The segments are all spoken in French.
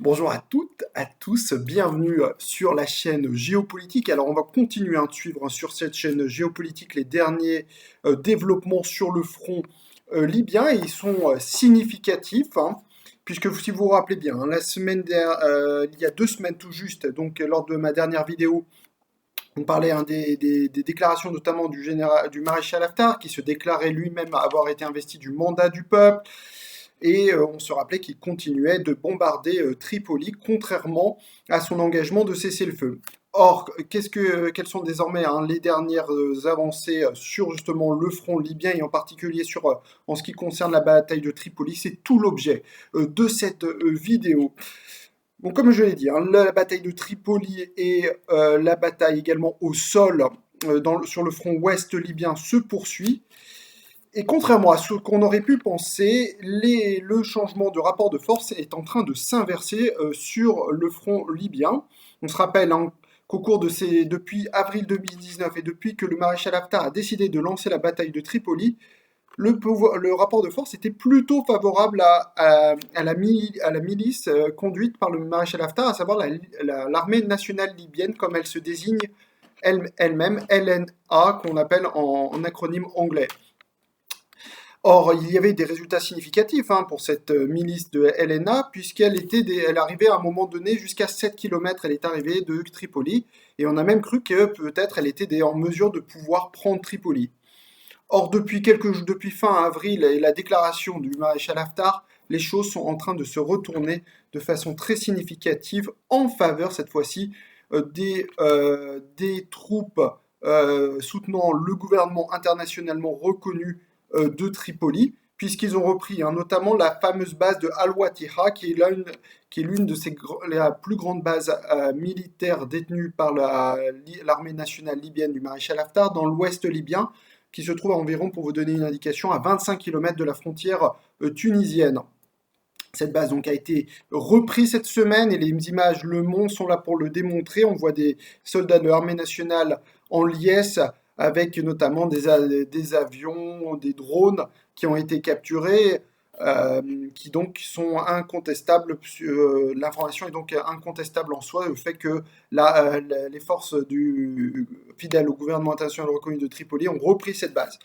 Bonjour à toutes, à tous, bienvenue sur la chaîne géopolitique. Alors on va continuer à suivre sur cette chaîne géopolitique les derniers développements sur le front libyen et ils sont significatifs, puisque si vous vous rappelez bien, il y a 2 semaines tout juste, donc lors de ma dernière vidéo, on parlait des déclarations notamment du maréchal Haftar qui se déclarait lui-même avoir été investi du mandat du peuple. Et on se rappelait qu'il continuait de bombarder Tripoli, contrairement à son engagement de cesser le feu. Or, quelles sont désormais les dernières avancées sur justement le front libyen et en particulier en ce qui concerne la bataille de Tripoli? C'est tout l'objet de cette vidéo. Bon, comme je l'ai dit, la bataille de Tripoli et la bataille également au sol sur le front ouest libyen se poursuit. Et contrairement à ce qu'on aurait pu penser, le changement de rapport de force est en train de s'inverser sur le front libyen. On se rappelle qu'au cours depuis avril 2019 et depuis que le maréchal Haftar a décidé de lancer la bataille de Tripoli, le rapport de force était plutôt favorable à la milice conduite par le maréchal Haftar, à savoir l'armée nationale libyenne, comme elle se désigne elle-même, LNA, qu'on appelle en acronyme anglais. Or, il y avait des résultats significatifs pour cette milice de LNA, elle arrivait à un moment donné jusqu'à 7 km, elle est arrivée de Tripoli, et on a même cru que peut-être elle était en mesure de pouvoir prendre Tripoli. Or, depuis fin avril et la déclaration du maréchal Haftar, les choses sont en train de se retourner de façon très significative en faveur, cette fois-ci, des troupes soutenant le gouvernement internationalement reconnu de Tripoli, puisqu'ils ont repris notamment la fameuse base de Al-Watiha, qui est l'une de la plus grandes bases militaires détenues par l'armée nationale libyenne du maréchal Haftar dans l'ouest libyen, qui se trouve à environ, pour vous donner une indication, à 25 km de la frontière tunisienne. Cette base donc a été reprise cette semaine et les images Le Monde sont là pour le démontrer. On voit des soldats de l'armée nationale en liesse avec notamment des avions, des drones qui ont été capturés, qui donc sont incontestables. L'information est donc incontestable en soi, le fait que les forces fidèles au gouvernement international reconnu de Tripoli ont repris cette base.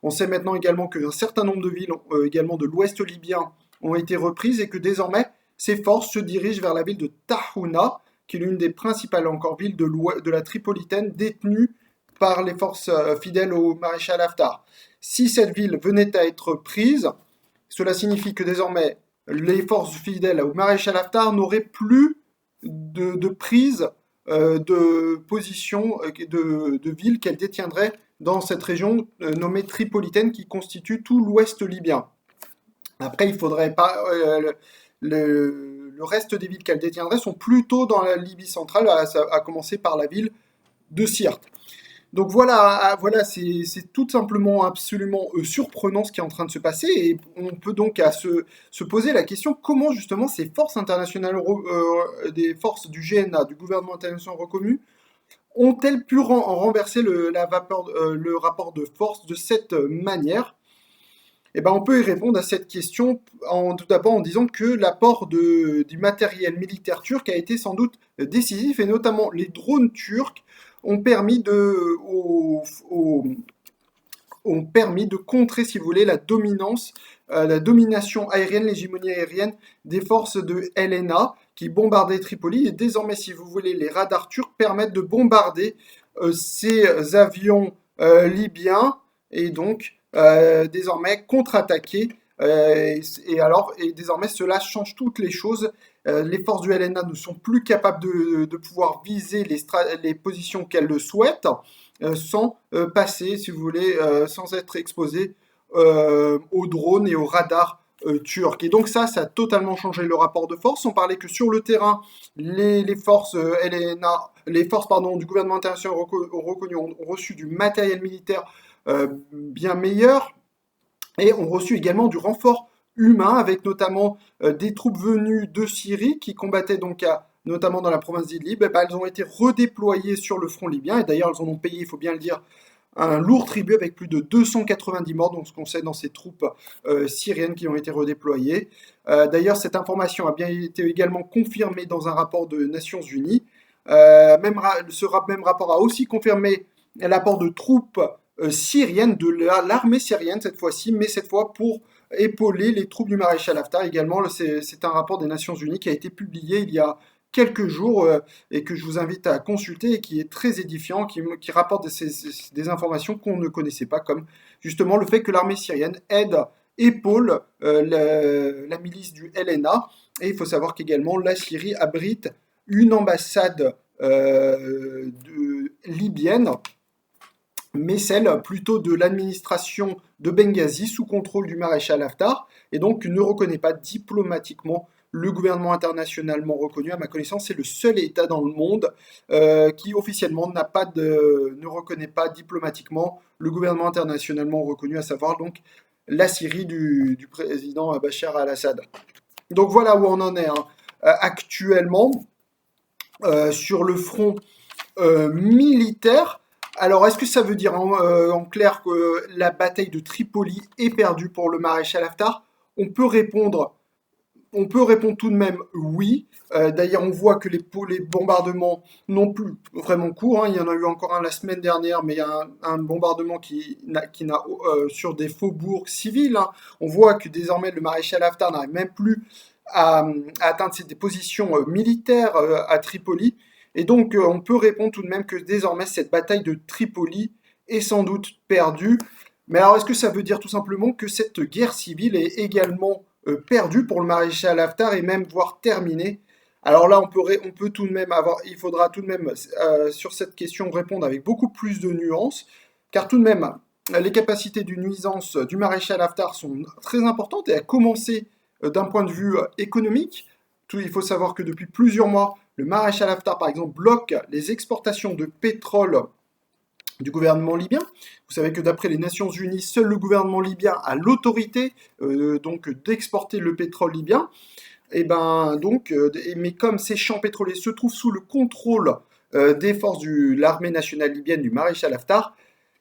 On sait maintenant également qu'un certain nombre de villes, également de l'ouest libyen, ont été reprises et que désormais, ces forces se dirigent vers la ville de Tahouna, qui est l'une des principales encore villes de la Tripolitaine détenue par les forces fidèles au maréchal Haftar. Si cette ville venait à être prise, cela signifie que désormais, les forces fidèles au maréchal Haftar n'auraient plus de prise de position de ville qu'elles détiendraient dans cette région nommée Tripolitaine qui constitue tout l'ouest libyen. Après, il faudrait pas. Le reste des villes qu'elle détiendrait sont plutôt dans la Libye centrale, à commencer par la ville de Sirte. Donc voilà, c'est tout simplement absolument surprenant ce qui est en train de se passer, et on peut donc se poser la question comment justement ces forces internationales, des forces du GNA, du gouvernement international reconnu, ont-elles pu renverser le rapport de force de cette manière? Eh ben, on peut y répondre à cette question tout d'abord en disant que l'apport du matériel militaire turc a été sans doute décisif, et notamment les drones turcs ont permis ont permis de contrer, si vous voulez, la domination aérienne, l'hégémonie aérienne des forces de LNA qui bombardaient Tripoli. Et désormais, si vous voulez, les radars turcs permettent de bombarder ces avions libyens et donc désormais contre-attaquer. Et désormais, cela change toutes les choses. Les forces du LNA ne sont plus capables de pouvoir viser les positions qu'elles le souhaitent sans passer, si vous voulez, sans être exposées aux drones et aux radars turcs. Et donc ça a totalement changé le rapport de force. On parlait que sur le terrain, les forces LNA, les forces du gouvernement international reconnu ont reçu du matériel militaire bien meilleur, et ont reçu également du renfort humain, avec notamment des troupes venues de Syrie qui combattaient donc notamment dans la province d'Idlib. Elles ont été redéployées sur le front libyen, et d'ailleurs elles en ont payé, il faut bien le dire, un lourd tribut avec plus de 290 morts, donc ce qu'on sait dans ces troupes syriennes qui ont été redéployées. D'ailleurs, cette information a bien été également confirmée dans un rapport de Nations Unies. Même rapport a aussi confirmé l'apport de troupes syriennes, de l'armée syrienne cette fois-ci, mais cette fois pour épauler les troupes du maréchal Haftar également. C'est un rapport des Nations Unies qui a été publié il y a quelques jours et que je vous invite à consulter et qui est très édifiant, qui rapporte des informations qu'on ne connaissait pas, comme justement le fait que l'armée syrienne épaule la milice du LNA. Et il faut savoir qu'également la Syrie abrite une ambassade libyenne, mais celle plutôt de l'administration de Benghazi sous contrôle du maréchal Haftar, et donc ne reconnaît pas diplomatiquement le gouvernement internationalement reconnu. À ma connaissance, c'est le seul État dans le monde qui officiellement ne reconnaît pas diplomatiquement le gouvernement internationalement reconnu, à savoir donc la Syrie du président Bachar al-Assad. Donc voilà où on en est actuellement sur le front militaire. Alors, est-ce que ça veut dire en clair que la bataille de Tripoli est perdue pour le maréchal Haftar? On peut répondre tout de même oui. D'ailleurs, on voit que les bombardements n'ont plus vraiment cours. Il y en a eu encore un la semaine dernière, mais il y a un bombardement qui n'a sur des faubourgs civils. On voit que désormais le maréchal Haftar n'arrive même plus à atteindre des positions militaires à Tripoli. Et donc, on peut répondre tout de même que désormais, cette bataille de Tripoli est sans doute perdue. Mais alors, est-ce que ça veut dire tout simplement que cette guerre civile est également perdue pour le maréchal Haftar et même voire terminée? Alors là, on peut tout de même il faudra tout de même sur cette question répondre avec beaucoup plus de nuances, car tout de même, les capacités de nuisance du maréchal Haftar sont très importantes, et à commencer d'un point de vue économique. Il faut savoir que depuis plusieurs mois, le maréchal Haftar, par exemple, bloque les exportations de pétrole du gouvernement libyen. Vous savez que d'après les Nations Unies, seul le gouvernement libyen a l'autorité donc d'exporter le pétrole libyen. Mais comme ces champs pétroliers se trouvent sous le contrôle des forces de l'armée nationale libyenne du maréchal Haftar,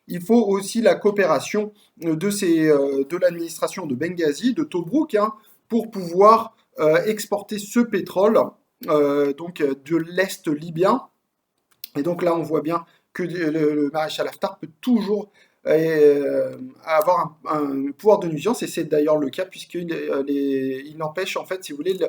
il faut aussi la coopération de l'administration de Benghazi, de Tobrouk, pour pouvoir exporter ce pétrole de l'Est libyen. Et donc là, on voit bien que le maréchal Haftar peut toujours avoir un pouvoir de nuisance, et c'est d'ailleurs le cas, puisqu'il empêche, en fait, si vous voulez,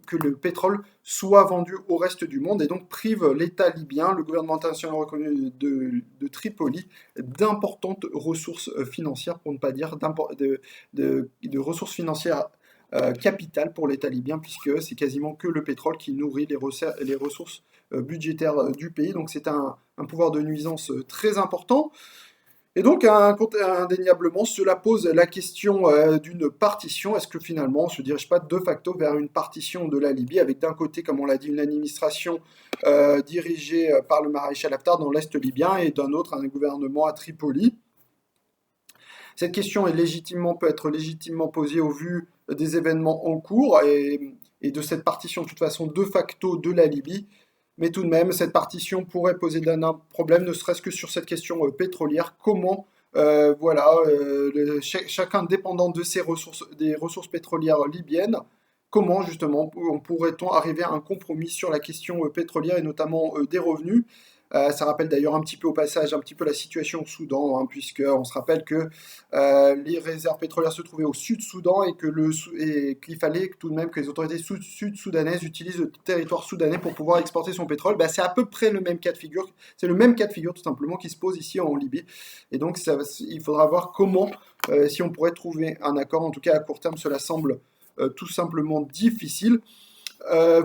que le pétrole soit vendu au reste du monde, et donc prive l'État libyen, le gouvernement international reconnu de Tripoli, d'importantes ressources financières, pour ne pas dire de ressources financières capitales pour l'État libyen, puisque c'est quasiment que le pétrole qui nourrit les ressources budgétaires du pays. Donc c'est un pouvoir de nuisance très important. Et donc, indéniablement, cela pose la question d'une partition. Est-ce que finalement, on ne se dirige pas de facto vers une partition de la Libye, avec d'un côté, comme on l'a dit, une administration dirigée par le maréchal Haftar dans l'Est libyen, et d'un autre, un gouvernement à Tripoli? Cette question peut être légitimement posée au vu des événements en cours et de cette partition, de toute façon, de facto de la Libye. Mais tout de même, cette partition pourrait poser d'un problème, ne serait-ce que sur cette question pétrolière. Comment, chacun dépendant de des ressources pétrolières libyennes, comment justement pourrait-on arriver à un compromis sur la question pétrolière et notamment des revenus? Ça rappelle d'ailleurs un petit peu au passage la situation au Soudan, puisqu'on se rappelle que les réserves pétrolières se trouvaient au sud-Soudan et qu'il fallait tout de même que les autorités sud-soudanaises utilisent le territoire soudanais pour pouvoir exporter son pétrole. C'est à peu près le même cas de figure. C'est le même cas de figure tout simplement qui se pose ici en Libye. Et donc il faudra voir comment, si on pourrait trouver un accord. En tout cas à court terme, cela semble tout simplement difficile.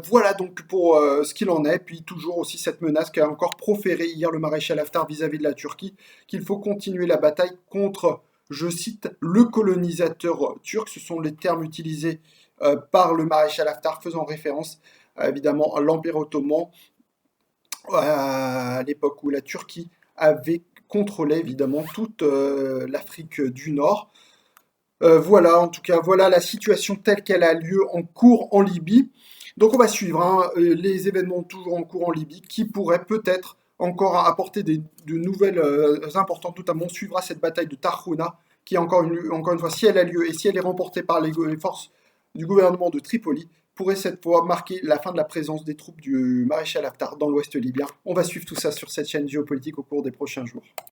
Voilà donc pour ce qu'il en est, puis toujours aussi cette menace qu'a encore proférée hier le maréchal Haftar vis-à-vis de la Turquie, qu'il faut continuer la bataille contre, je cite, le colonisateur turc. Ce sont les termes utilisés par le maréchal Haftar, faisant référence évidemment à l'Empire ottoman, à l'époque où la Turquie avait contrôlé évidemment toute l'Afrique du Nord. Voilà, en tout cas, voilà la situation telle qu'elle a lieu en cours en Libye. Donc on va suivre les événements toujours en cours en Libye qui pourraient peut-être encore apporter de nouvelles importantes, notamment on suivra cette bataille de Tarhouna, qui encore une fois, si elle a lieu et si elle est remportée par les forces du gouvernement de Tripoli, pourrait cette fois marquer la fin de la présence des troupes du maréchal Haftar dans l'ouest libyen. On va suivre tout ça sur cette chaîne géopolitique au cours des prochains jours.